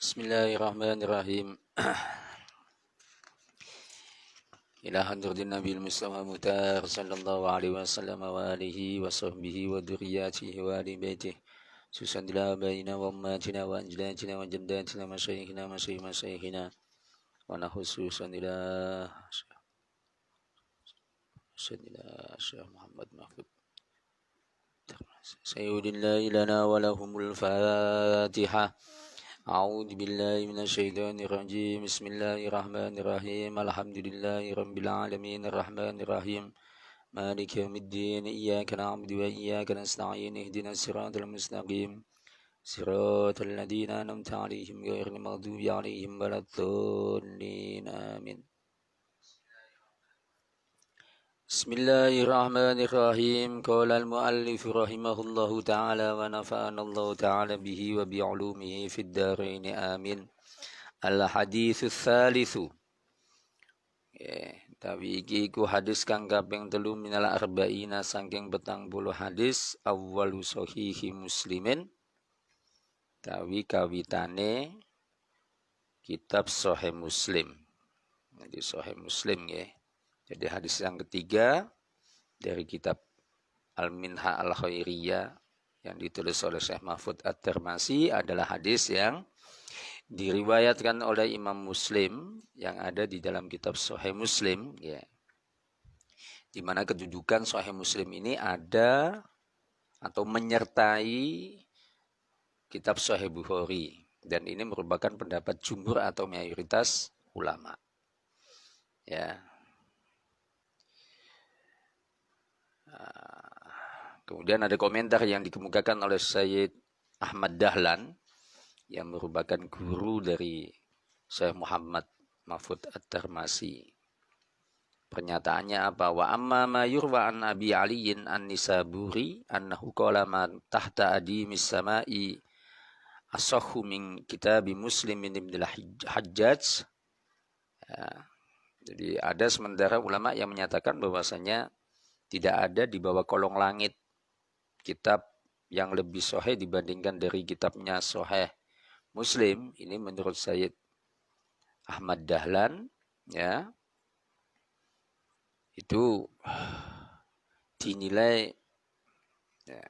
Bismillahirrahmanirrahim. Ila hadratin Nabil Mustafa Mutar sallallahu alaihi wasallam wa alihi wa sahbihi wa dhurriyyatihi wa ali baitihi. Susan ila baina wa ummatina wa anjalatina wa jaddatina wa masyayikhina wa nahususan ila Syekh Muhammad Mahfud. Sayyidina lana wa lahumul Fatihah. أعوذ بالله من الشيطان الرجيم بسم الله الرحمن الرحيم الحمد لله رب العالمين الرحمن الرحيم مالك يوم الدين إياك نعبد وإياك نستعين اهدنا الصراط المستقيم صراط الذين أنعمت عليهم غير المغضوب عليهم ولا الضالين آمين بسم الله الرحمن الرحيم قال المؤلف رحمه الله تعالى ونفعنا الله تعالى به وبعلومه في الدارين آمين الحديث الثالث tapi iki ku hadis kang kaping 3 minal arba'ina saking 40 hadis awwalu sahihi muslimin tawi kawitane kitab sahih muslim. Jadi sahih muslim ya. Jadi hadis yang ketiga dari kitab Al-Minha Al-Khairiyah yang ditulis oleh Syekh Mahfud At-Tirmidzi adalah hadis yang diriwayatkan oleh Imam Muslim yang ada di dalam kitab Sahih Muslim ya. Di mana kedudukan Sahih Muslim ini ada atau menyertai kitab Sahih Bukhari dan ini merupakan pendapat jumhur atau mayoritas ulama. Ya. Kemudian ada komentar yang dikemukakan oleh Sayyid Ahmad Dahlan yang merupakan guru dari Syekh Muhammad Mahfud At-Tirmidzi. Pernyataannya apa? Wa amma ma yurwa an Abi Aliin an-Nisaburi annahu qala man tahta adimis samai asahhu min kitab Muslim ibn al-Hajjaj. Ya. Jadi ada sementara ulama yang menyatakan bahwasanya tidak ada di bawah kolong langit kitab yang lebih sahih dibandingkan dari kitabnya Sahih Muslim. Ini menurut Sayyid Ahmad Dahlan ya. Itu dinilai ya,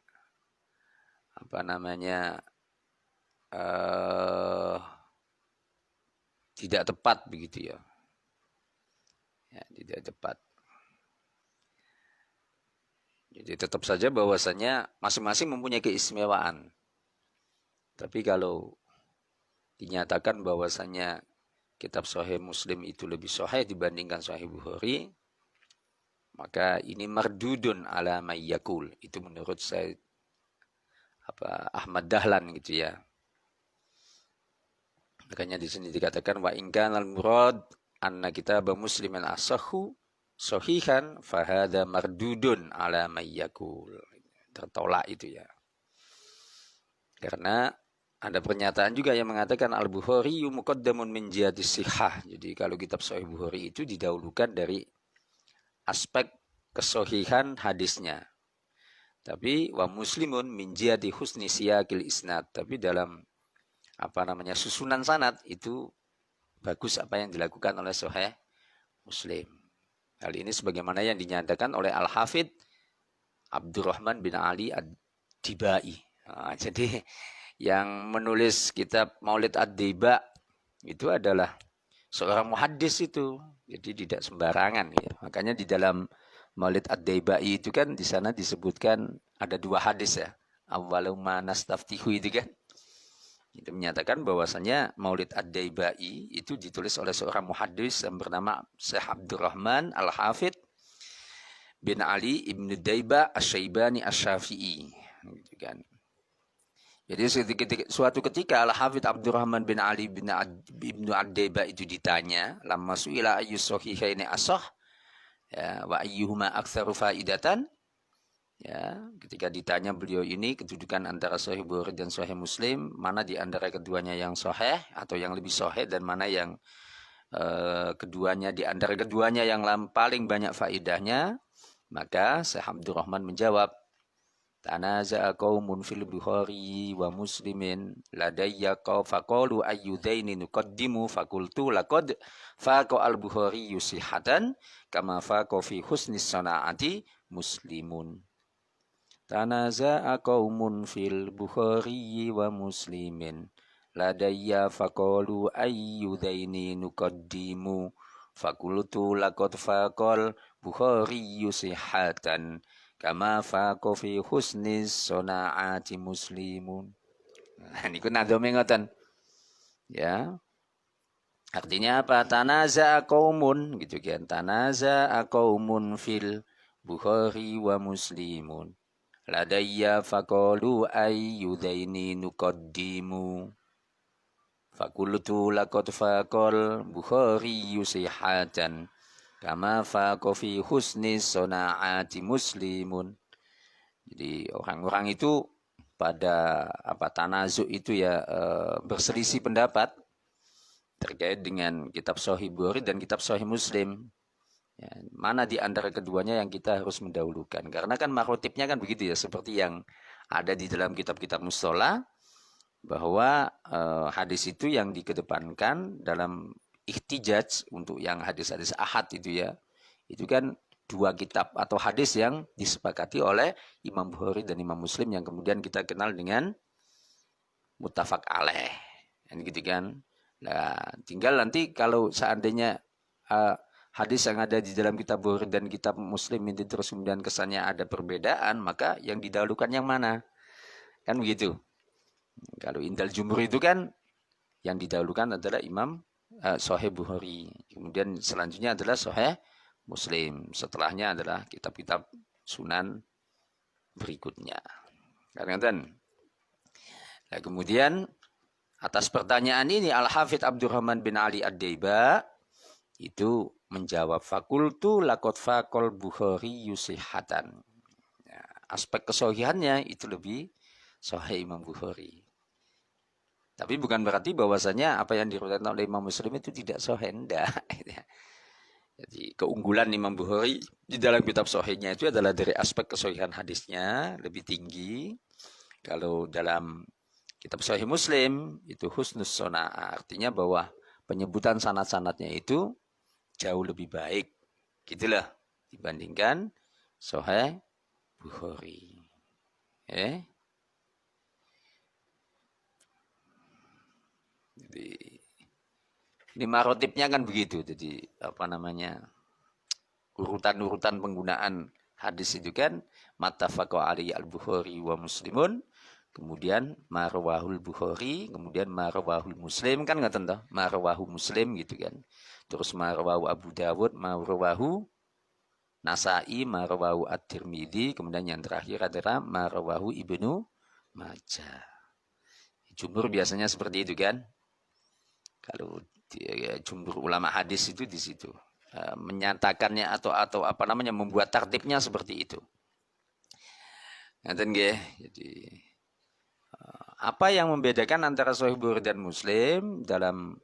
tidak tepat begitu ya. Ya, tidak tepat. Jadi tetap saja bahwasanya masing-masing mempunyai keistimewaan. Tapi kalau dinyatakan bahwasanya kitab Sahih Muslim itu lebih sahih dibandingkan Sahih Bukhari, maka ini mardudun ala mayyakul. Itu menurut saya Ahmad Dahlan gitu ya. Makanya di sini dikatakan wa in kana al-murad anna kitab Musliman asahhu sahihan fahada mardudun ala mayyakul. Tertolak itu ya. Karena ada pernyataan juga yang mengatakan Al-Bukhari muqaddamun min jihadis sihah. Jadi kalau kitab Sahih Bukhari itu didahulukan dari aspek kesahihan hadisnya. Tapi wa muslimun min jihati husni siyaqil isnad. Tapi dalam susunan sanad itu bagus apa yang dilakukan oleh Sahih Muslim. Hal ini sebagaimana yang dinyatakan oleh Al-Hafidh Abdurrahman bin Ali Ad-Dibai. Nah, jadi yang menulis kitab Maulid Ad-Diba itu adalah seorang muhaddis itu. Jadi tidak sembarangan ya. Makanya di dalam Maulid Ad-Dibai itu kan di sana disebutkan ada 2 hadis ya. Awwaluma nastaftihu itu kan. Itu menyatakan bahwasanya Maulid Ad-Dibai itu ditulis oleh seorang muhaddis yang bernama Syekh Abdurrahman Al-Hafidh bin Ali ibn Daiba Asy-Syaibani Asy-Syafi'i. Gitu kan. Jadi suatu ketika Al-Hafidh Abdurrahman bin Ali bin ibn Ad-Daiba itu ditanya, lamma su'ila ayyus sahihaini asah ya, wa ayyuhuma aktsaru faidatan. Ya, ketika ditanya beliau ini kedudukan antara Sahih Bukhari dan Sahih Muslim, mana di antara keduanya yang sahih atau yang lebih sahih dan mana yang keduanya di antara keduanya yang paling banyak faedahnya, maka Syekh Abdurrahman menjawab, Tanaza'a qaumun fil Bukhari wa Muslimin ladayya faqalu ayyudaini nuqaddimu faqultu laqad faqa al-Bukhari sihhatan kama faqa fi husni sana'ati Muslimun. Tanaza'a qaumun fil Bukhari wa Muslimin ladayya faqalu ayyudaini nuqaddimu faqultu laqad faqal Bukhari sihhatan kama faqa fi husni sana'ati Muslimun. Nah, niku nadome ngoten. Ya. Artinya apa? Tanaza'a qaumun gitu kan. Tanaza'a qaumun fil Bukhari wa Muslimun. Ladayya faqalu ayyudaini nuqaddimu. Fakultu laqad faqal Bukhari sihhatan kama faqa fi husni sana'ati Muslimun. Jadi orang-orang itu pada tanazu itu ya berselisih pendapat terkait dengan kitab Sahih Bukhari dan kitab Sahih Muslim. Ya, mana di antara keduanya yang kita harus mendahulukan? Karena kan marotipnya kan begitu ya, seperti yang ada di dalam kitab-kitab mustola, bahwa hadis itu yang dikedepankan dalam ihtijaj untuk yang hadis-hadis ahad itu ya, itu kan dua kitab atau hadis yang disepakati oleh Imam Bukhari dan Imam Muslim yang kemudian kita kenal dengan muttafaq alaih, gitu kan. Nah, tinggal nanti kalau seandainya hadis yang ada di dalam kitab Bukhari dan kitab Muslim itu terus kemudian kesannya ada perbedaan, maka yang didahulukan yang mana? Kan begitu. Kalau indal jumhur itu kan yang didahulukan adalah Imam Sahih Bukhari, kemudian selanjutnya adalah Sahih Muslim, setelahnya adalah kitab-kitab sunan berikutnya. Nah, kemudian atas pertanyaan ini Al-Hafidz Abdurrahman bin Ali Ad-Daiba itu menjawab fakultu laqad faqal Bukhari sihhatan. Ya, aspek kesohihannya itu lebih sahih Imam Bukhari. Tapi bukan berarti bahwasanya apa yang diriwayatkan oleh Imam Muslim itu tidak sahih, enggak. Jadi keunggulan Imam Bukhari di dalam kitab sahihnya itu adalah dari aspek kesahihan hadisnya lebih tinggi. Kalau dalam kitab Sahih Muslim itu husnus sana'ah, artinya bahwa penyebutan sanad-sanadnya itu jauh lebih baik, gitulah dibandingkan Sahih Bukhari. Jadi ini marotipnya kan begitu. Jadi urutan-urutan penggunaan hadis itu kan mattafaqa alaihi al-Bukhari wa Muslimun, kemudian marwahul Bukhari, kemudian marwahul Muslim, kan nggak tentu marwahu Muslim gitu kan. Terus marwahu Abu Dawud, marwahu Nasai, marwahu At-Tirmidzi, kemudian yang terakhir adalah marwahu Ibnu Majah. Jumhur biasanya seperti itu kan. Kalau jumhur ulama hadis itu di situ menyatakannya atau membuat tertibnya seperti itu. Jadi apa yang membedakan antara Sahih Bukhari dan Muslim dalam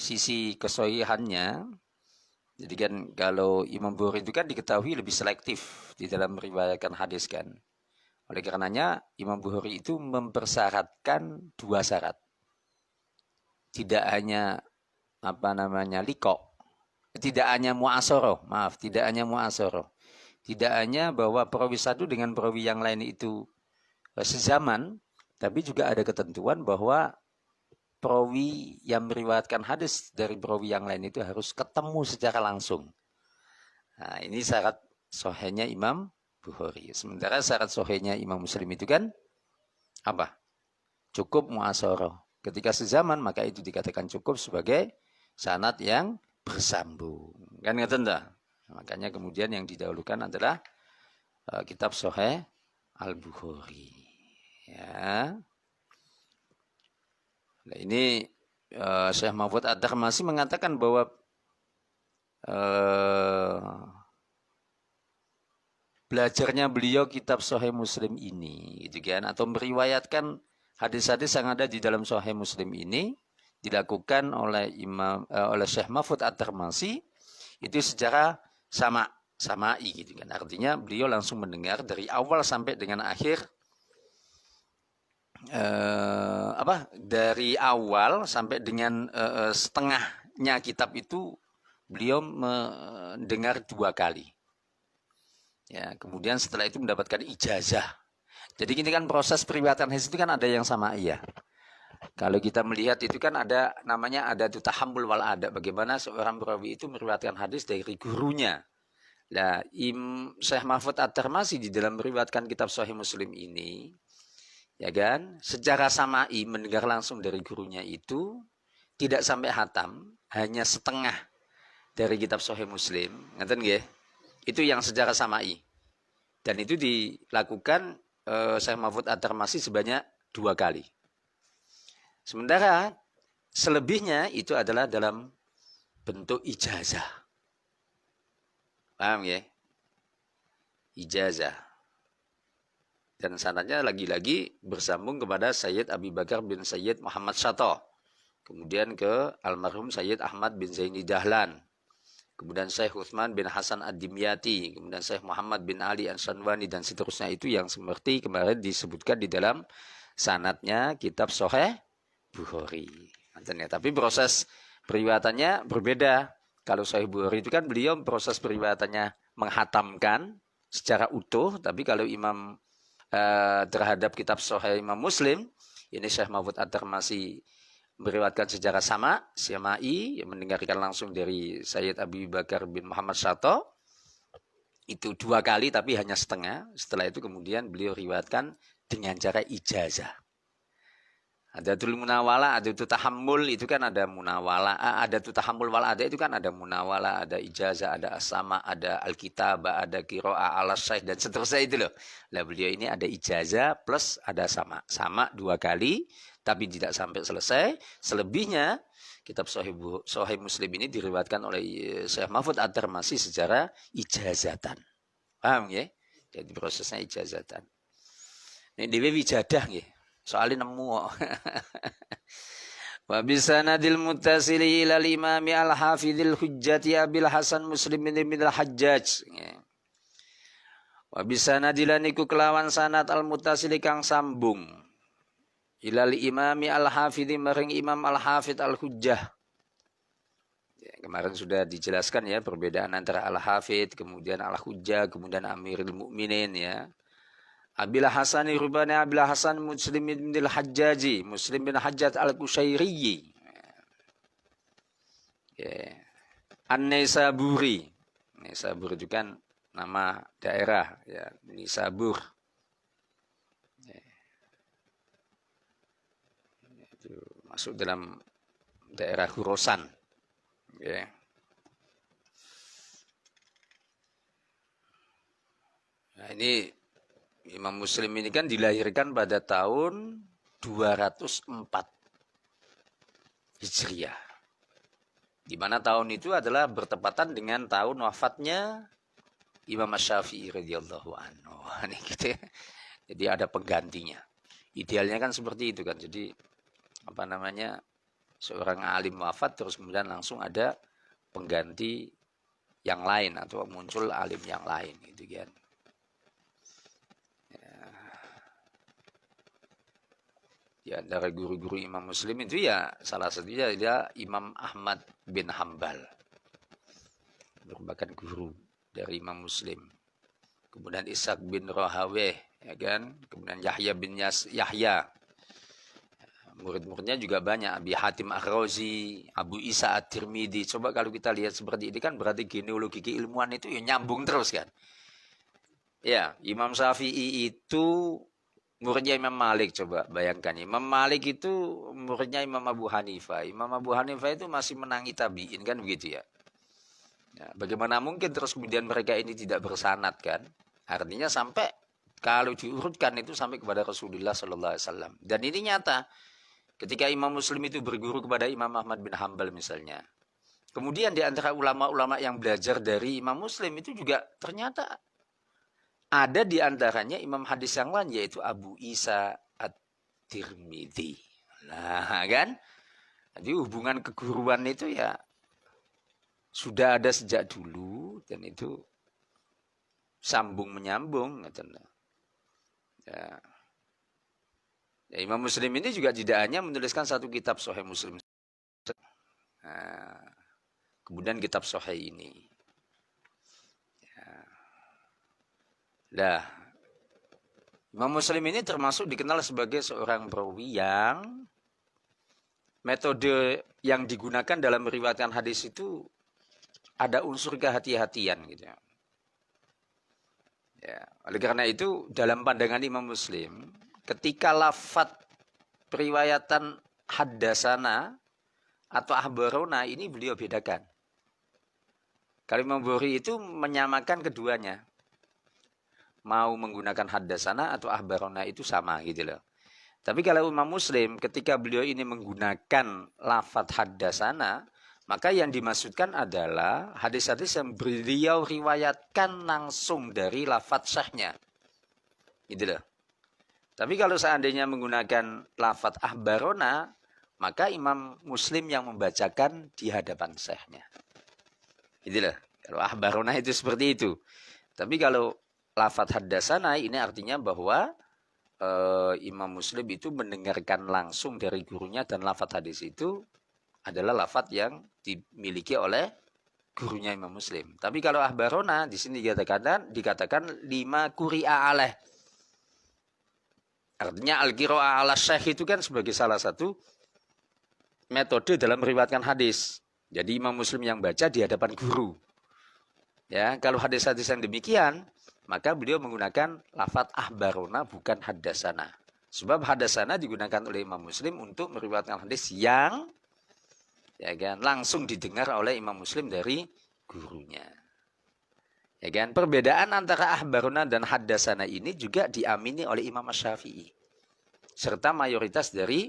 sisi kesohihannya? Jadi kan kalau Imam Bukhari itu kan diketahui lebih selektif di dalam meriwayatkan hadis kan. Oleh karenanya Imam Bukhari itu mempersyaratkan dua syarat. Tidak hanya liqo, tidak hanya mu'asoroh, tidak hanya bahwa perawi satu dengan perawi yang lain itu sezaman, tapi juga ada ketentuan bahwa perawi yang meriwayatkan hadis dari perawi yang lain itu harus ketemu secara langsung. Nah, ini syarat sahihnya Imam Bukhari. Sementara syarat sahihnya Imam Muslim itu kan apa? Cukup mu'asoroh. Ketika sezaman maka itu dikatakan cukup sebagai sanad yang bersambung. Kan ngeten ta? Makanya kemudian yang didahulukan adalah kitab Sahih Al-Bukhari. Ya. Nah, ini Syekh Mahfud Ad-Darmasi mengatakan bahwa belajarnya beliau kitab Sahih Muslim ini gitu kan, atau meriwayatkan hadis-hadis yang ada di dalam Sahih Muslim ini dilakukan oleh Syekh Mahfud Ad-Darmasi itu secara sama'i gitu kan. Artinya beliau langsung mendengar dari awal sampai dengan akhir, dari awal sampai dengan setengahnya kitab itu beliau mendengar 2 kali. Ya, kemudian setelah itu mendapatkan ijazah. Jadi ini kan proses periwayatan hadis itu kan ada yang sama'i ya. Kalau kita melihat itu kan ada namanya ada tahammul wal ada. Bagaimana seorang perawi itu meriwayatkan hadis dari gurunya. Nah, Syekh Mahfud At-Tirmizi di dalam meriwayatkan kitab Sahih Muslim ini, ya kan, secara sama'i mendengar langsung dari gurunya itu tidak sampai hatam, hanya setengah dari kitab Sahih Muslim, ngeten nggih? Itu yang secara sama'i. Dan itu dilakukan Syekh Mahfud At-Tirmizi sebanyak 2 kali. Sementara selebihnya itu adalah dalam bentuk ijazah. Paham ya? Ijazah. Dan sanadnya lagi-lagi bersambung kepada Sayyid Abi Bakar bin Sayyid Muhammad Syato. Kemudian ke almarhum Sayyid Ahmad bin Zaini Dahlan. Kemudian Syekh Utsman bin Hasan Ad-Dimyati. Kemudian Syekh Muhammad bin Ali An-Sanwani dan seterusnya itu yang seperti kemarin disebutkan di dalam sanadnya kitab Sahih Bukhari. Tapi proses periwayatannya berbeda. Kalau Sahih Bukhari itu kan beliau proses periwayatannya menghatamkan secara utuh. Tapi kalau Imam terhadap kitab Sahih Imam Muslim, ini Syekh Mahfud At-Tirmizi meriwayatkan secara sama'i, yang mendengarkan langsung dari Sayyid Abi Bakar bin Muhammad Syato. Itu 2 kali tapi hanya setengah. Setelah itu kemudian beliau riwayatkan dengan cara ijazah. Ada tul munawala, ada tu tahammul, itu kan ada munawala, ada tu tahammul wal ada itu kan ada munawala, ada ijazah, ada asama, ada alkitabah, ada qiraah ala syekh dan seterusnya itu loh. Lah beliau ini ada ijazah plus ada sama 2 kali tapi tidak sampai selesai. Selebihnya kitab Sahih Muslim ini diriwayatkan oleh Syekh Mahfud At-Tirmizi secara ijazatan. Paham ya? Jadi prosesnya ijazatan. Ini dhewe wijadah nggih. Soalnya nemu wa bisanadil muttasili ila al-imami al-hafidhil hujjati Abil Hasan Muslim bin al-Hajjaj. Wa bisanadilan iku kelawan sanad al-muttasili kang sambung ila al-imami al-hafidhi maring Imam al-Hafidh al-Hujjah. Ya, kemarin sudah dijelaskan ya perbedaan antara al-Hafidh, kemudian al-Hujjah, kemudian Amirul Mukminin ya. Abil Hasan rubani Abil Hasan Muslim bin al-Hajjaji, Muslim bin Hajjaj al-Qushairi. Ya. An-Naisaburi. Naisabur itu kan nama daerah ya, Nisabur. Ya. Itu masuk dalam daerah Khurasan. Ya. Nah, ini Imam Muslim ini kan dilahirkan pada tahun 204 Hijriah. Di mana tahun itu adalah bertepatan dengan tahun wafatnya Imam Syafi'i radhiyallahu anhu. Ini gitu ya. Jadi ada penggantinya. Idealnya kan seperti itu kan. Jadi apa namanya? Seorang alim wafat terus kemudian langsung ada pengganti yang lain atau muncul alim yang lain gitu kan. Ya, antara guru-guru Imam Muslim itu ya salah satunya dia Imam Ahmad bin Hambal, merupakan guru dari Imam Muslim. Kemudian Ishaq bin Rahaweh, ya kan? Kemudian Yahya bin Yahya. Murid-muridnya juga banyak. Abi Hatim Ar-Razi, Abu Isa At-Tirmidzi. Coba kalau kita lihat seperti ini kan berarti genealogi keilmuan itu ya nyambung terus kan. Ya, Imam Syafi'i itu muridnya Imam Malik, coba bayangkan. Imam Malik itu muridnya Imam Abu Hanifah. Imam Abu Hanifah itu masih menangi tabi'in kan begitu ya. Ya, bagaimana mungkin terus kemudian mereka ini tidak bersanad kan? Artinya sampai kalau diurutkan itu sampai kepada Rasulullah Sallallahu Alaihi Wasallam. Dan ini nyata. Ketika Imam Muslim itu berguru kepada Imam Ahmad bin Hambal misalnya. Kemudian di antara ulama-ulama yang belajar dari Imam Muslim itu juga ternyata ada di antaranya imam hadis yang lain yaitu Abu Isa At-Tirmidzi. Nah kan, jadi hubungan keguruan itu ya sudah ada sejak dulu dan itu sambung menyambung. Ya. Ya, Imam Muslim ini juga tidak hanya menuliskan satu kitab Sahih Muslim. Nah, kemudian kitab Sahih ini. Ya. Nah, Imam Muslim ini termasuk dikenal sebagai seorang perawi yang metode yang digunakan dalam meriwayatkan hadis itu ada unsur kehati-hatian gitu ya. Ya, oleh karena itu dalam pandangan Imam Muslim, ketika lafadz periwayatan haddasana atau ahbarona ini beliau bedakan. Kalau Imam Bukhari itu menyamakan keduanya. Mau menggunakan haddasana atau ahbarona itu sama gitu loh. Tapi kalau Imam Muslim ketika beliau ini menggunakan lafadz haddasana, maka yang dimaksudkan adalah hadis-hadis yang beliau riwayatkan langsung dari lafadz sahihnya. Gitu loh. Tapi kalau seandainya menggunakan lafadz ahbarona, maka Imam Muslim yang membacakan di hadapan sahihnya. Gitu loh. Kalau ahbarona itu seperti itu. Tapi kalau lafadz haddasana ini artinya bahwa Imam Muslim itu mendengarkan langsung dari gurunya dan lafadz hadis itu adalah lafadz yang dimiliki oleh gurunya Imam Muslim. Tapi kalau ahbarona di sini dikatakan lima quri'a alaih. Artinya al-qira'ah ala syekh itu kan sebagai salah satu metode dalam meriwayatkan hadis. Jadi Imam Muslim yang baca di hadapan guru. Ya, kalau hadis-hadis yang demikian, maka beliau menggunakan lafadz ahbarona bukan haddasana. Sebab haddasana digunakan oleh Imam Muslim untuk meriwayatkan hadis yang ya kan langsung didengar oleh Imam Muslim dari gurunya. Ya kan, perbedaan antara ahbarona dan haddasana ini juga diamini oleh Imam Syafi'i serta mayoritas dari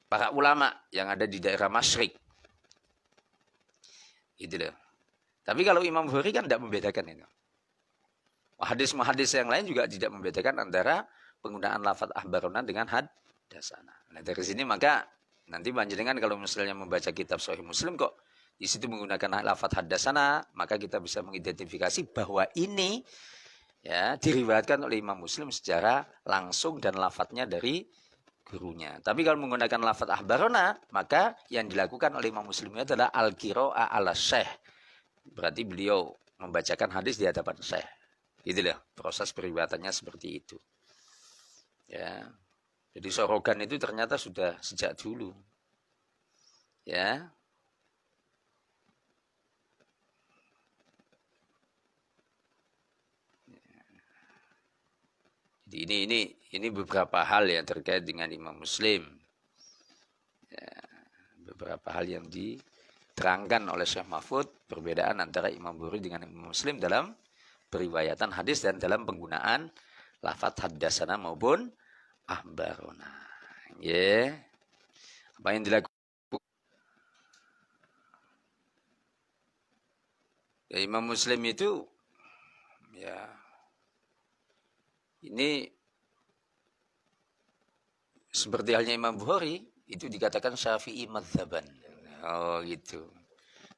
para ulama yang ada di daerah Masyriq. Gitu loh. Tapi kalau Imam Bukhari kan tidak membedakan itu. Hadis-hadis yang lain juga tidak membedakan antara penggunaan lafadz ahbarona dengan haddasana. Nah, dari sini maka nanti panjenengan kalau misalnya membaca kitab Sahih Muslim kok di situ menggunakan lafadz haddasana, maka kita bisa mengidentifikasi bahwa ini ya diriwayatkan oleh Imam Muslim secara langsung dan lafadznya dari gurunya. Tapi kalau menggunakan lafadz ahbarona, maka yang dilakukan oleh Imam Muslim adalah al-qira'ah ala syekh. Berarti beliau membacakan hadis di hadapan syekh. Itulah proses periwayatannya seperti itu. Ya. Jadi sorogan itu ternyata sudah sejak dulu. Ya. Jadi ini beberapa hal yang terkait dengan Imam Muslim. Ya. Beberapa hal yang diterangkan oleh Syekh Mahfud, perbedaan antara Imam Bukhari dengan Imam Muslim dalam periwayatan hadis dan dalam penggunaan lafadz haddasana maupun ahbarona. Ya. Apa yang dilakukan ya, Imam Muslim itu ya ini seperti halnya Imam Bukhari itu dikatakan Syafi'i madzhaban. Oh gitu.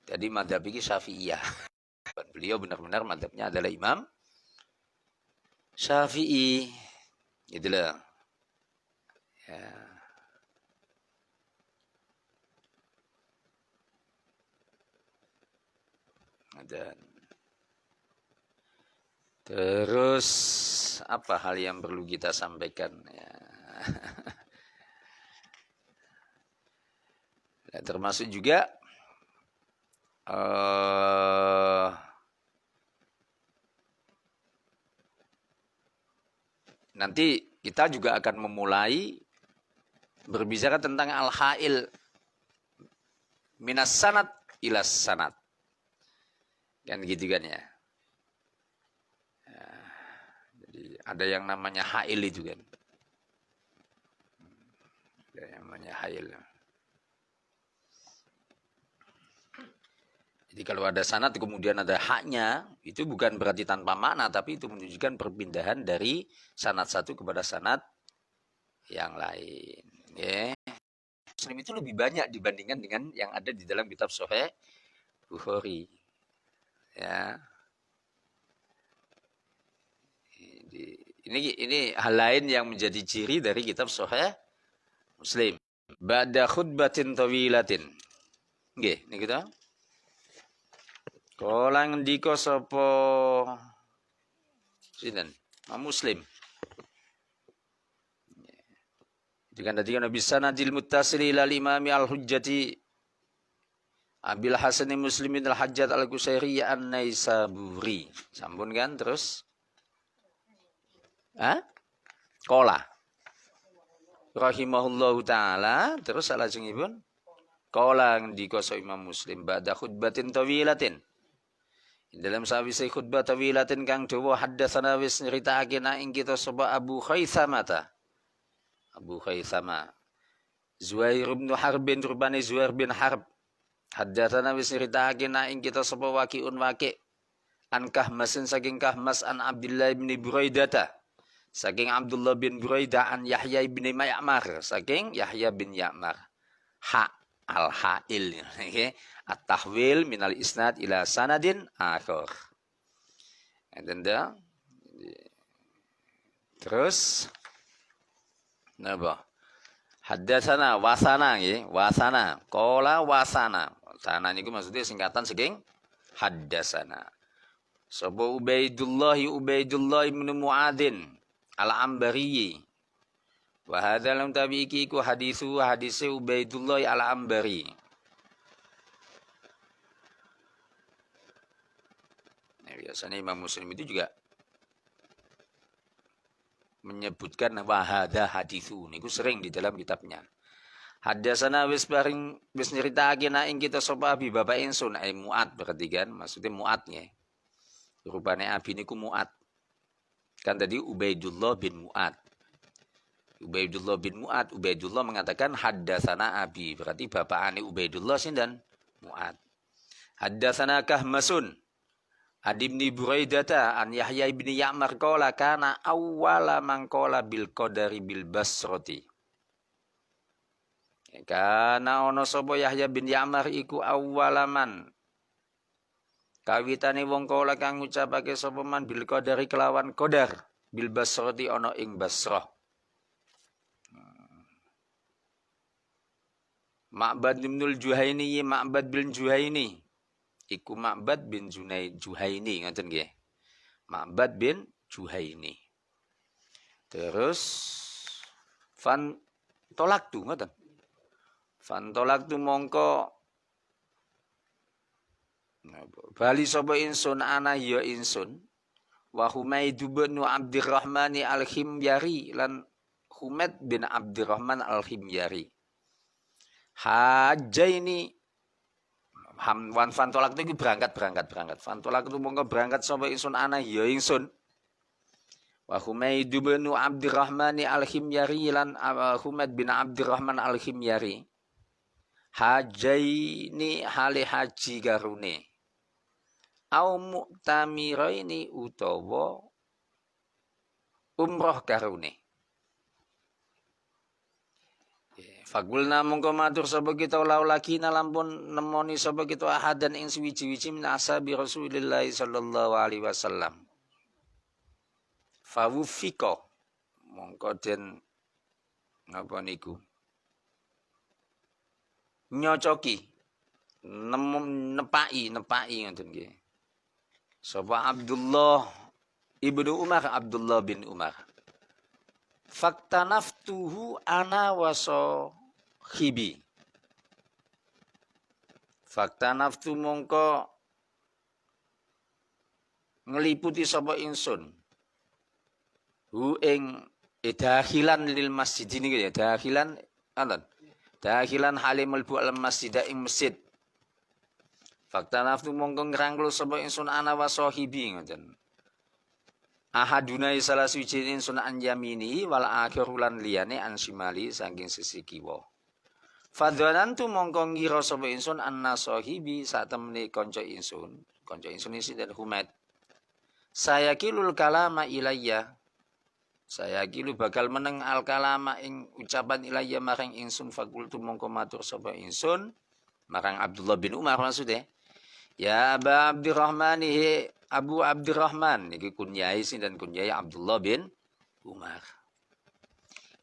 Jadi madzhab ini Syafi'iyah. Beliau benar-benar madzhabnya adalah Imam Syafi'i. Itulah. Ya. Dan terus apa hal yang perlu kita sampaikan ya. Nah, termasuk juga nanti kita juga akan memulai berbicara tentang al-ha'il minas sanad ilas sanad. Kan gitu kan ya. Jadi ada yang namanya ha'il itu kan. Ada yang namanya ha'il. Jadi kalau ada sanad kemudian ada haknya, itu bukan berarti tanpa makna, tapi itu menunjukkan perpindahan dari sanad satu kepada sanad yang lain. Okay. Muslim itu lebih banyak dibandingkan dengan yang ada di dalam kitab Sahih Bukhari. Ya. Ini hal lain yang menjadi ciri dari kitab Sahih Muslim. Ba'da khutbatin tawilatin. Nggih, niki ta. Kala ngendika sapa sinten? Muslim. Dengan tadi kan bisa nadil muttasil ila imami al-hujjati Abil Hasan Muslimin al-Hajjat al-Qusairi an-Naisaburi. Sampun kan terus? Qala rahimahullahu taala terus salajengipun qala ngendika Imam Muslim ba'da khutbatin tawilatin. Dalam sawise khutbah tawilatin kang dawa haddatsana wis nyritakake nak ing kita sapa Abu Khaitsamah. Zuhair bin Harbin rubani Zuhair bin Harb. Haddatsana wis nyritakake nak ing kita sapa Waqi'un Waqi' an Kahmasin saking Kahmas an Abdullah bin Buraidata saking Abdullah bin Buraidah an Yahya bin Ya'mar saking Yahya bin Ya'mar. Al-ha'il at-tahwil minal isnad ila sanadin akhir. Terus napa? Haddatsana wasana nggih, wasana. Qala wasana. Wasana niku maksudnya singkatan saking haddatsana. Sapa Ubaidullah bin Muadzin al-Ambari. Wa hadza lam tabiiki ku hadise Ubaidullah al-Ambari. Nah, biasanya Imam Muslim itu juga menyebutkan wa hadza haditsu niku sering di dalam kitabnya. Haddatsana wis nyeritake nek ing kita sapa abi bapak ingsun ai Muad berarti kan maksudnya Muad nggih. Rupane abi niku Muad. Kan tadi Ubaidullah bin Muad. Ubaidullah bin Mu'ad. Ubaidullah mengatakan haddatsana abi. Berarti bapakane Ubaidullah sinten? Mu'ad. Haddatsana Kahmasun. Adi bin Buraidata an Yahya bin Ya'mar qala kana awwala man qala bil qadari bil Basrati. Kana ono sapa Yahya bin Ya'mar iku awwalaman. Kawitane wong qala kang ngucapake sapa man bil qadari kelawan qadar bil Basrati ono ing Basrah. Ma'bad bin Juhaini, Ma'bad bin Juhaini. Iku Ma'bad bin Juhaini, ngoten nggih. Ma'bad bin Juhaini. Terus fan tolak tu ngoten. Fan tolak tu mongko bali sapa insun ana ya insun. Wa Humaid bin Abdurrahman al-Himyari lan Humaid bin Abdurrahman al-Himyari. Hajaini wan fantolak itu berangkat. Fantolak itu mongko berangkat sampai insun ana ya insun. Wa Humaid bin Abdurrahman al-Himyari lan Humaid bin Abdurrahman al-Himyari. Hajaini hale haji garune. Au mu'tamiraini utawa umroh garune. Fagulna mongko matur sapa kita laulaki lampun nemoni sapa kita ahadan ing suwiji-wiji min ashabi Rasulillah sallallahu alaihi wasallam. Fawufika mongko den napa niku nyocoki nepaki ngoten nggih. Sapa Abdullah bin Umar. Fakta naftuhu ana waso khibi. Fakta naftu mongko ngeliputi sapa ingsun. Hu ing dakhilan lil masjid niki ya dakhilan anan. Dakhilan halim mlebu al masjid ing masjid. Fakta naftu mongko ngrangkul sapa ingsun ana wasahibi ngoten. Ahaduna salah suci ingsun an yamini wal akhirulan liyane an simali saking sisi kiwa. Fadhanantu mongko ngira sapa ingsun anna sahibi satemene kanca ingsun isi dan Humaid. Saya kilul kalama ilayya. Saya kilu bakal meneng al kalama ing ucapan ilayya marang ingsun fakultu mongko matur sapa ingsun marang Abdullah bin Umar maksudnya. Ya Aba Abdurrahman Abu Abdurrahman iki kunyai sing dan kunyai Abdullah bin Umar.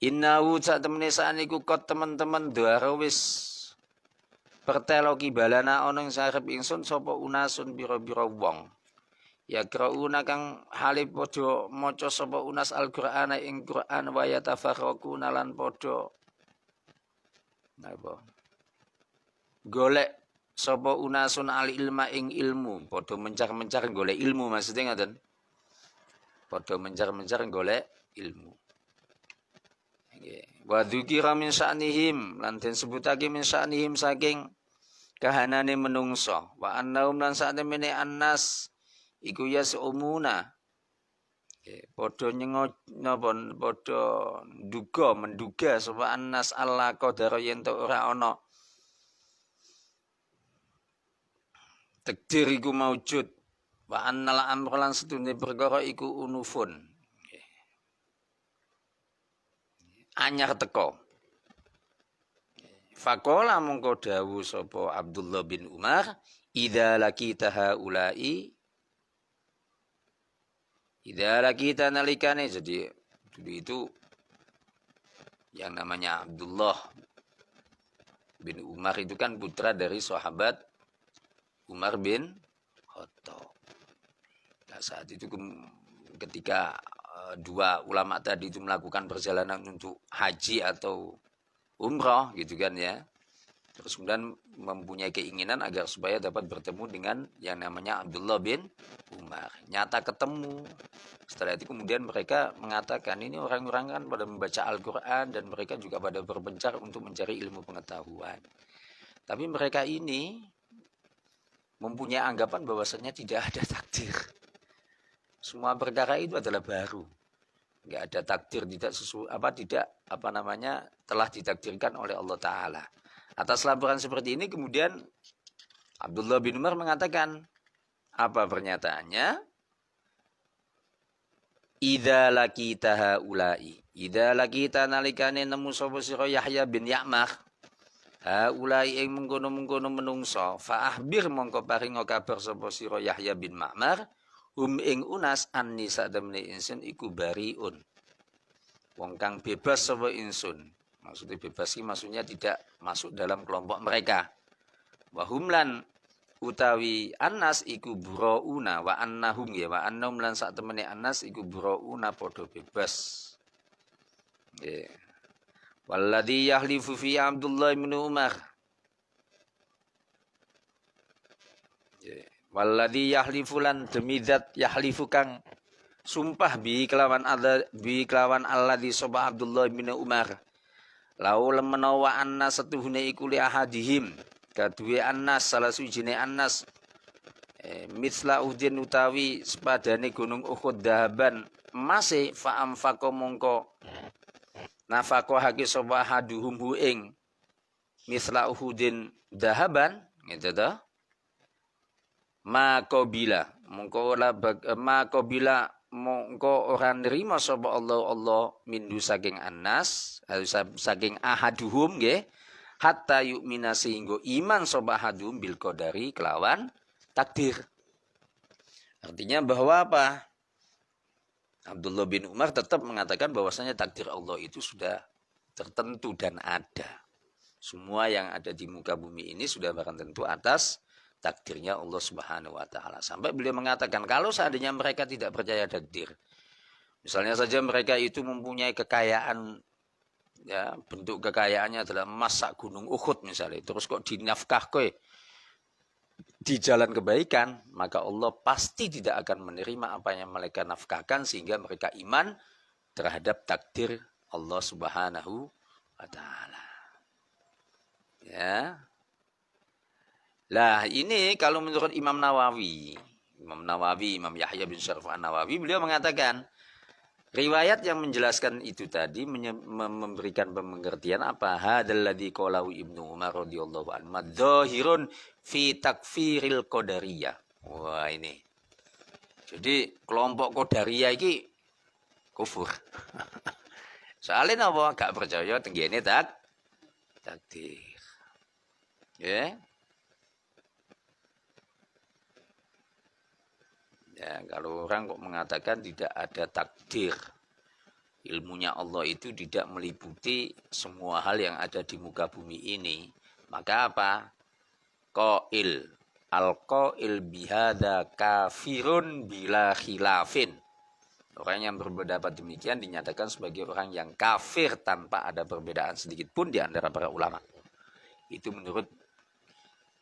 Innahu sak temene sakniku kot teman-teman daro wis pertelo kibalana ana ing sarep ingsun sapa unasun bira-bira wong. Ya krauna kang hale padha maca sapa unas Al-Qur'ana ing Qur'an wa yatafarraquna lan padha napa golek sapa unasun al ilma ing ilmu, padha mencar-mencar golek ilmu maksudnya ngoten. Padha mencar-mencar golek ilmu. Nggih. Wa dzikra min sa'nihim lan den sebutake min sa'nihim saking kahanane menungso. Wa annahum lan saktemene annas iku yasumuna. Padha napa padha menduga sapa annas Allah qadara yen ora ana takdir iku maujud wa annal amran setune perkara iku unufun anyar teko. Faqala mongko dawuh sapa Abdullah bin Umar idza lakita haula'i idza lakita nalikane. Jadi dulu itu yang namanya Abdullah bin Umar itu kan putra dari sahabat Umar bin Khattab. Nah, saat itu ketika dua ulama tadi itu melakukan perjalanan untuk haji atau umrah gitu kan ya. Terus kemudian mempunyai keinginan agar supaya dapat bertemu dengan yang namanya Abdullah bin Umar. Nyata ketemu. Setelah itu kemudian mereka mengatakan ini orang-orang kan pada membaca Al-Quran dan mereka juga pada berpencar untuk mencari ilmu pengetahuan. Tapi mereka ini mempunyai anggapan bahwasanya tidak ada takdir. Semua perkara itu adalah baru. Enggak ada takdir, telah ditakdirkan oleh Allah Ta'ala. Atas laporan seperti ini kemudian Abdullah bin Umar mengatakan apa pernyataannya? Idza lakita haula'i. Idza lakita nalikane nemu sapa sira Yahya bin Ya'mar. Haula'i ing mengkono-mengkono menungso, fa ahbir mongko paringa kabar sapa sira Yahya bin Ma'mar, ing unas anni sademne insun iku bariun. Wong kang bebas sapa insun. Maksudnya bebas ini maksudnya tidak masuk dalam kelompok mereka. Wahumlan utawi Anas iku burauna wa annahum ya wa annahum lan sak temene Anas iku burauna padha bebas. Nggih. Walladzi yahlifu fi Abdullah bin Umar. Walladzi yahlifu lan demi zat yahlifu kang sumpah bi kelawan alladzi sapa Abdullah bin Umar. Laul menawa annas setuhune iku li ahadihim kaduwe annas salah sujine annas mitsla udin utawi sepadane gunung Uhud dahaban emase fa amfaqo mongko nafaqahake sapa haduhum hu ing mitsla uhudin dahaban gitu to maqabila mongko ora nerima sapa Allah mindu saking annas saking ahaduhum nggih hatta yu'mina sehingga iman sapa ahaduhum bil qadari kelawan takdir. Artinya bahwa apa? Abdullah bin Umar tetap mengatakan bahwasanya takdir Allah itu sudah tertentu dan ada. Semua yang ada di muka bumi ini sudah barang tentu atas takdirnya Allah Subhanahu wa taala. Sampai beliau mengatakan kalau seandainya mereka tidak percaya takdir. Misalnya saja mereka itu mempunyai kekayaan ya, bentuk kekayaannya adalah emas sak gunung Uhud misalnya. Terus kok dinafkahke di jalan kebaikan, maka Allah pasti tidak akan menerima apa yang mereka nafkahkan sehingga mereka iman terhadap takdir Allah Subhanahu wa taala. Ya. Lah ini kalau menurut Imam Nawawi, Imam Yahya bin Syaraf An-Nawawi, beliau mengatakan riwayat yang menjelaskan itu tadi memberikan pengertian apa? Hadzal ladzi qalahu Ibnu Umar radhiyallahu anhu dzahirun fi takfiril qadariyah. Wah ini. Jadi kelompok qadariyah iki kufur. Soalnya apa? Gak percaya tenggene takdir. Ya. Ya, kalau orang kok mengatakan tidak ada takdir, ilmunya Allah itu tidak meliputi semua hal yang ada di muka bumi ini, maka apa? Qail al-qail bihada kafirun bila khilafin. Orang yang berpendapat demikian dinyatakan sebagai orang yang kafir tanpa ada perbedaan sedikit pun di antara para ulama. Itu menurut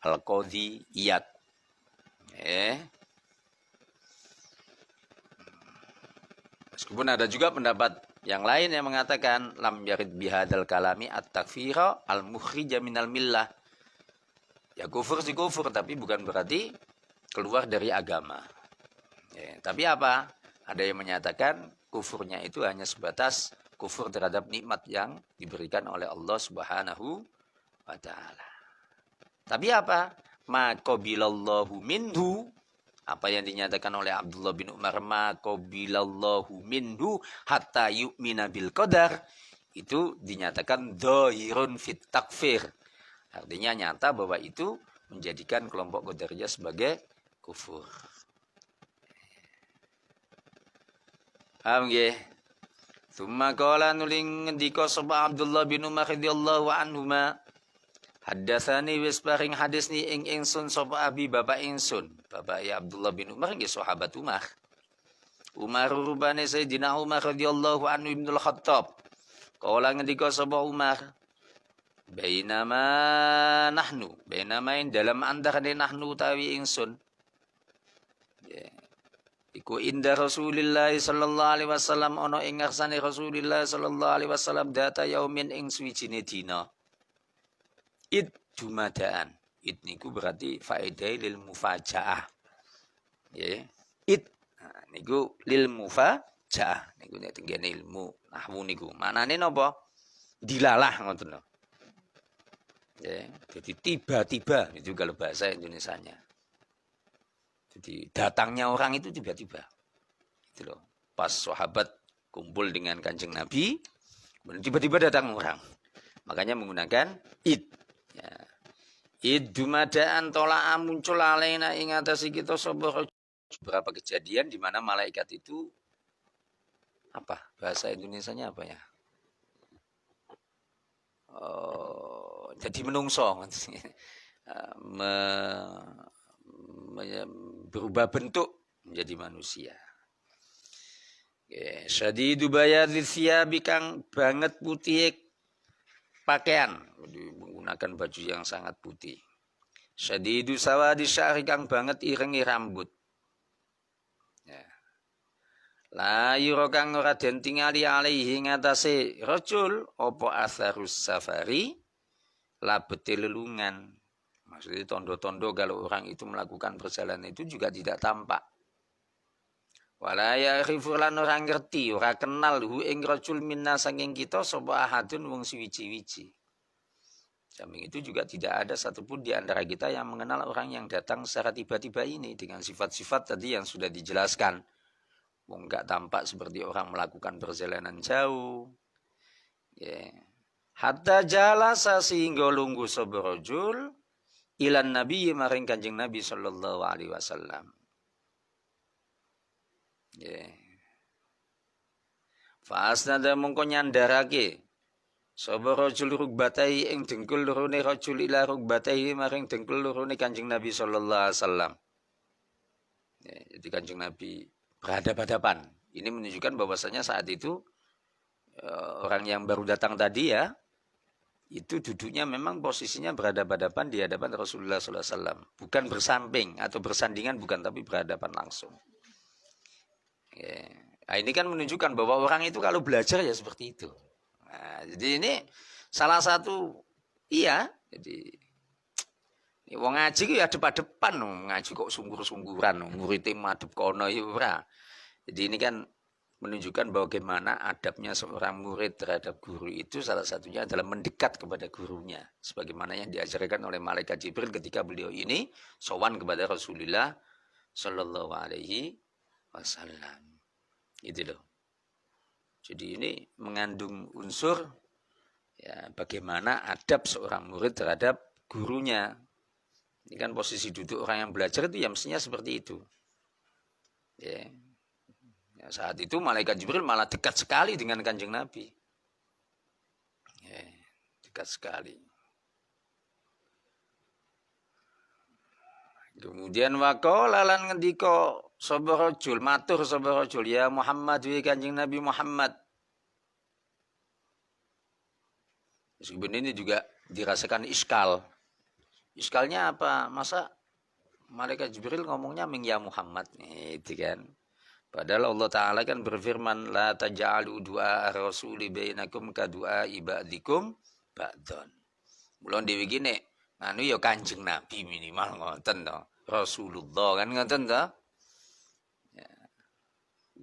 Al-Qadhi Iyad. Meskipun ada juga pendapat yang lain yang mengatakan lam yarid bihadal kalami at-takfira al-mukhrija minal millah. Ya kufur sih kufur, tapi bukan berarti keluar dari agama. Tapi apa? Ada yang menyatakan kufurnya itu hanya sebatas kufur terhadap nikmat yang diberikan oleh Allah Subhanahu wa taala. Tapi apa? Ma qabilallahu minhu, apa yang dinyatakan oleh Abdullah bin Umar, ma qabilallahu minhu hatta yu'mina bil qadar, itu dinyatakan dhahirun fit takfir. Artinya nyata bahwa itu menjadikan kelompok Qadariyah sebagai kufur. Paham nggih? Tsumma qala nuling ngendika sapa Abdullah bin Umar radhiyallahu anhuma, haddatsani wis paring hadis ni ing ingsun sapa abi bapak ingsun. Bapak ya Abdullah bin Umar nggih sahabat Umar. Umar rubane Sayyidina Umar radhiyallahu anhu Ibnul Khattab. Qala ngendika sapa Umar, bainama in dalam antarane nahnu tawi ingsun. Iku inda Rasulillah sallallahu alaihi wasallam ana ing ngarsane Rasulillah sallallahu alaihi wasallam data yaumin ing suwijine dina. Id jumadaan. Id niku berarti faedah lil mufajaah. Ya. Id niku lil mufajaah. Niku nek tenggene ilmu nahwu niku. Manane napa? Dilalah ngoten lho. Ya, jadi tiba-tiba itu kalau bahasa Indonesianya. Jadi datangnya orang itu tiba-tiba. Itu loh. Pas sahabat kumpul dengan Kanjeng Nabi, kemudian tiba-tiba datang orang. Makanya menggunakan id. Ya. Id dumadaan tola'a muncul alaina ing atase kita beberapa kejadian di mana malaikat itu apa? Bahasa Indonesianya apa ya? Jadi menungso. Berubah bentuk menjadi manusia. Syadidu bayadhi thiyabi kang banget putih pakaian, menggunakan baju yang sangat putih. Syadidu sawadi sya'ri kang banget irengi rambut. Ya. La yura kang ora den tingali alaihi ngatasé rajul apa asarus safari labete lelungan. Maksudnya tondo-tondo kalau orang itu melakukan perjalanan itu juga tidak tampak. Wala ya'rifu lan ora ngerti, ora kenal hu ing rajul minna sanging kita sapa ahadun wong siwiji-wiji. Samping itu juga tidak ada satupun di antara kita yang mengenal orang yang datang secara tiba-tiba ini dengan sifat-sifat tadi yang sudah dijelaskan. Wong enggak tampak seperti orang melakukan perjalanan jauh. Yeah. Hatta jalasa sehingga lungguh sapa rajul ilan Nabi maring Kanjeng Nabi sallallahu alaihi wasallam. Fasnada mongko nyandarake sapa rajul rukbatai ing dengkul lorone rajul ila rukbatai maring dengkul lorone Kanjeng Nabi sallallahu alaihi wasallam. Jadi Kanjeng Nabi berhadapan-hadapan. Ini menunjukkan bahwasanya saat itu orang yang baru datang tadi ya, itu duduknya memang posisinya berhadapan-hadapan di hadapan Rasulullah SAW. Bukan bersamping atau bersandingan, bukan, tapi berhadapan langsung. Nah, ini kan menunjukkan bahwa orang itu kalau belajar ya seperti itu. Nah, jadi ini salah satu, iya, jadi ini wong ngaji ya depan-depan, ngaji kok sunggur-sungguran, muridnya madep kono ya ora. Jadi ini kan menunjukkan bagaimana adabnya seorang murid terhadap guru itu salah satunya adalah mendekat kepada gurunya. Sebagaimana yang diajarkan oleh malaikat Jibril ketika beliau ini sowan kepada Rasulullah Sallallahu Alaihi Wasallam. Itu loh. Jadi ini mengandung unsur ya, bagaimana adab seorang murid terhadap gurunya. Ini kan posisi duduk orang yang belajar itu ya mestinya seperti itu. Ya. Ya, saat itu malaikat Jibril malah dekat sekali dengan Kanjeng Nabi. Ya, dekat sekali. Kemudian waqala lan ngendika sapa rajul, matur sapa rajul, ya Muhammad wa Kanjeng Nabi Muhammad. Sebenarnya ini juga dirasakan iskal. Iskalnya apa? Masa malaikat Jibril ngomongnya ming ya Muhammad, itu kan. Padahal Allah Ta'ala kan berfirman, la taj'alu du'a rasuli bainakum ka du'a ibadikum ba'don. Mulon dewi gini, nganu ya Kanjeng Nabi minimal ngoten to. Rasulullah kan ngoten to. Ya.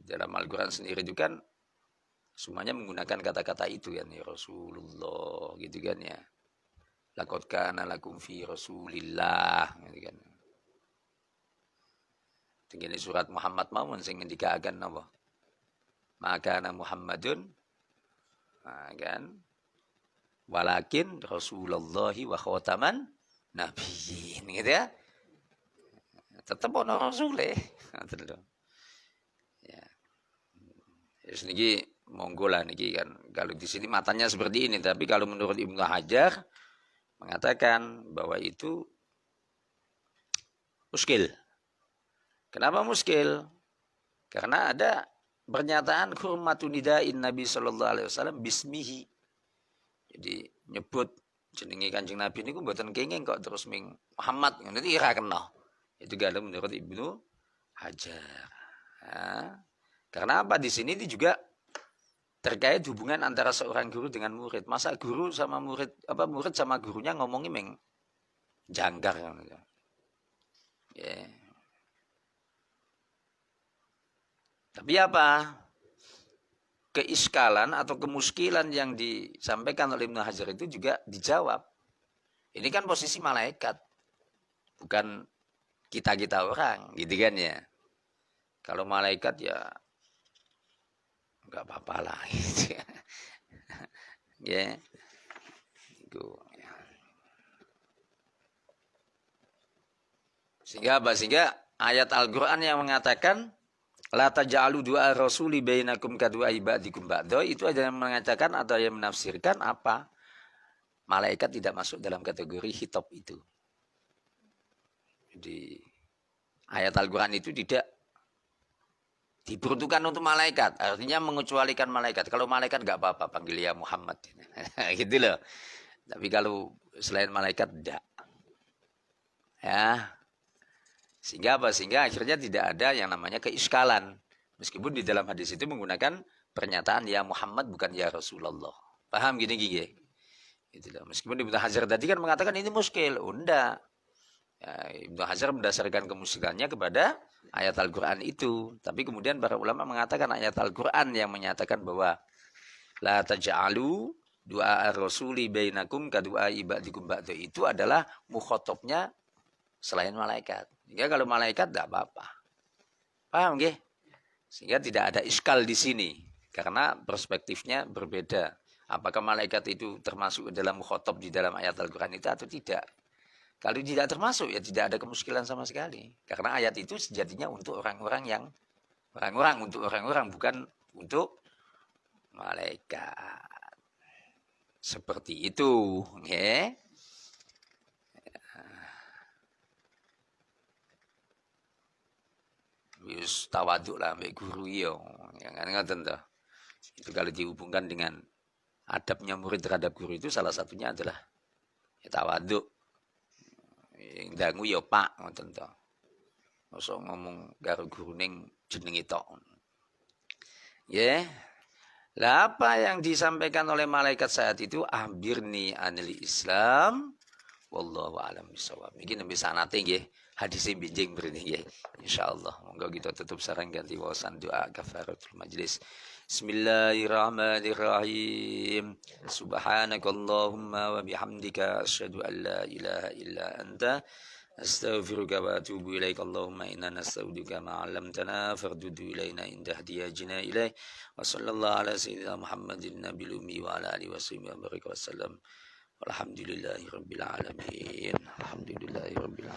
Dalam Al-Qur'an sendiri itu kan semuanya menggunakan kata-kata itu kan ya Rasulullah gitu kan ya. Laqad kana lakum fi Rasulillah gitu kan. Tinggal surat Muhammad mawon sing ngendikaken napa? Maka Muhammadun kan walakin Rasulullah wa khataman nabiyyin gitu ya. Tetap ono rasule. Ya. Terus niki monggo lah niki kan. Kalau di sini matanya seperti ini, tapi kalau menurut Ibnu Hajar mengatakan bahwa itu muskil. Kenapa muskil? Karena ada pernyataan hurmatun nida'in Nabi sallallahu alaihi wasallam bismihi. Jadi nyebut jenenge Kanjeng Nabi niku mboten kenging kok terus ming Muhammad ngono iki ora kena. Itu kalau menurut Ibnu Hajar. Nah, karena apa di sini ini juga terkait hubungan antara seorang guru dengan murid. Masa guru sama murid apa murid sama gurunya ngomongin meng janggar gitu. Yeah. Tapi apa? Keiskalan atau kemuskilan yang disampaikan oleh Ibnu Hajar itu juga dijawab. Ini kan posisi malaikat. Bukan kita-kita orang, gitu kan ya. Kalau malaikat ya enggak apa-apa lah gitu ya. Ya. Itu. Sehingga apa? Sehingga ayat Al-Qur'an yang mengatakan la taj'alu du'a rasuli bainakum ka du'a ibadikum ba'da itu ada yang mengatakan atau yang menafsirkan apa? Malaikat tidak masuk dalam kategori hitop itu. Jadi ayat Al-Qur'an itu tidak diperuntukkan untuk malaikat, artinya mengecualikan malaikat. Kalau malaikat nggak apa-apa panggil ya Muhammad, gitu loh. Tapi kalau selain malaikat tidak, ya. Sehingga apa? Sehingga akhirnya tidak ada yang namanya keiskalan. Meskipun di dalam hadis itu menggunakan pernyataan ya Muhammad bukan ya Rasulullah. Paham gini gini? Gitu loh. Meskipun Ibnu Hajar tadi kan mengatakan ini muskil, enggak. Ya, Ibnu Hajar mendasarkan kemuskilannya kepada ayat Al-Quran itu. Tapi kemudian para ulama mengatakan ayat Al-Quran yang menyatakan bahwa la taj'alu du'a ar-rasuli bainakum ka du'a ibadikum ba'da itu adalah mukhotobnya selain malaikat. Sehingga kalau malaikat tidak apa-apa. Paham nggih? Sehingga tidak ada iskal di sini. Karena perspektifnya berbeda. Apakah malaikat itu termasuk dalam mukhotob di dalam ayat Al-Quran itu atau tidak? Kalau tidak termasuk ya tidak ada kemuskilan sama sekali. Karena ayat itu sejatinya untuk orang-orang bukan untuk malaikat. Seperti itu, nggih. Wis tawaduk lah ambek guru yo, yang ngoten to. Itu kalau dihubungkan dengan adabnya murid terhadap guru itu salah satunya adalah ya, tawaduk. Yang dangu yo Pak ngoten to. Mosok ngomong karo guru ning jenenge tok. Ya. Lah apa yang disampaikan oleh malaikat saat itu ambirni anil Islam wallahu alam bisawab. Iki nembe sanate nggih. Hadis binjing beri nggih. Insyaallah monggo kita tutup sareng ganti wawasan doa kafaratul majlis. Bismillahirrahmanirrahim. Subhanakallahumma wa bihamdika asyhadu an la ilaha illa anta astaghfiruka wa atubu ilaik. Allahumma inna nastauduka ma 'allamtana fardudu ilaina inda hadiyajina ilaih. Wa sallallahu ala sayyidina Muhammadin nabiyil ummi wa ala alihi wasallam wa baraka wasallam. Alhamdulillahi rabbil alamin. Alhamdulillahi rabbil alamin.